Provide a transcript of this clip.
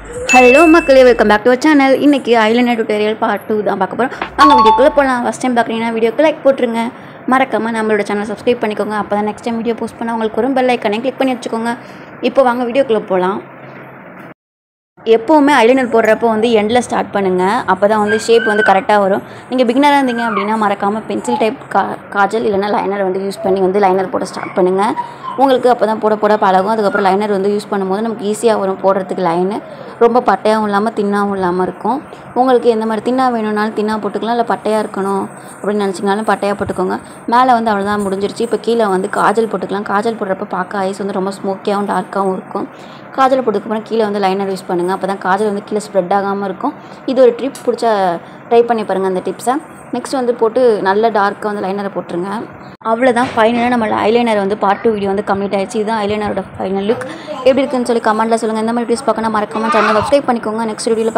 Hello மக்களே, welcome back to our channel. இன்றைக்கி eyeliner tutorial part 2 தான் பார்க்க போகிறோம். நாங்கள் வீடியோக்குள்ளே போகலாம். ஃபஸ்ட் டைம் பார்க்குறீங்கன்னா வீடியோக்கு லைக் போட்டுருங்க. மறக்காமல் நம்மளோட சேனல் சப்ஸ்கிரைப் பண்ணிக்கோங்க. அப்போ தான் நெக்ஸ்ட் டைம் வீடியோ போஸ்ட் பண்ணால் உங்களுக்கு ஒரு பெல் ஐக்கனை கிளிக் பண்ணி வச்சுக்கோங்க. இப்போ வாங்க வீடியோக்குள்ளே போகலாம். எப்போவுமே ஐலைனர் போடுறப்போ வந்து எண்டில் ஸ்டார்ட் பண்ணுங்கள். அப்போ தான் வந்து ஷேப் வந்து கரெக்டாக வரும். நீங்கள் பிகினராக இருந்தீங்க அப்படின்னா மறக்காமல் பென்சில் டைப் காஜல் இல்லைனா லைனர் வந்து யூஸ் பண்ணி வந்து லைனர் போட ஸ்டார்ட் பண்ணுங்கள். உங்களுக்கு அப்போ தான் போட பழகும். அதுக்கப்புறம் லைனர் வந்து யூஸ் பண்ணும்போது நமக்கு ஈஸியாக வரும் போடுறதுக்கு. லைனு ரொம்ப பட்டையாகவும் இல்லாமல் தின்னாகவும் இல்லாமல் இருக்கும். உங்களுக்கு எந்த மாதிரி தின்னா வேணும்னாலும் தின்னா போட்டுக்கலாம், இல்லை பட்டையாக இருக்கணும் அப்படின்னு நினச்சிங்கனாலும் பட்டையாக போட்டுக்கோங்க. மேலே வந்து அவ்வளோதான், முடிஞ்சிருச்சு. இப்போ கீழே வந்து காஜல் போட்டுக்கலாம். காஜல் போடுறப்ப பார்க்க ஐஸ் வந்து ரொம்ப ஸ்மோக்கியாகவும் டார்க்காகவும் இருக்கும். காஜல் போட்டதுக்கப்புறம் கீழே வந்து லைனர் யூஸ் பண்ணுங்கள். அப்போ தான் காஜல் வந்து கீழே ஸ்ப்ரெட் ஆகாமல் இருக்கும். இது ஒரு ட்ரிப், பிடிச்சா ட்ரை பண்ணி பாருங்கள் அந்த டிப்ஸை. நெக்ஸ்ட் வந்து போட்டு நல்ல டார்க்காக வந்து லைனரை போட்டுருங்க. அவ்வளோதான், ஃபைனலாக நம்மளோட ஐலைனர் வந்து பார்ட் 2 வீடியோ வந்து கம்ப்ளீட் ஆகிடுச்சு. இதுதான் ஐலைனரோட ஃபைனல் லுக். எப்படி இருக்குன்னு சொல்லி கமெண்ட்டில் சொல்லுங்கள். இந்த மாதிரி வீடியோஸ் பார்க்கணும் மறக்காமல் சேனலை சப்ஸ்கிரைப் பண்ணிக்கோங்க. நெக்ஸ்ட் வீடியோவில்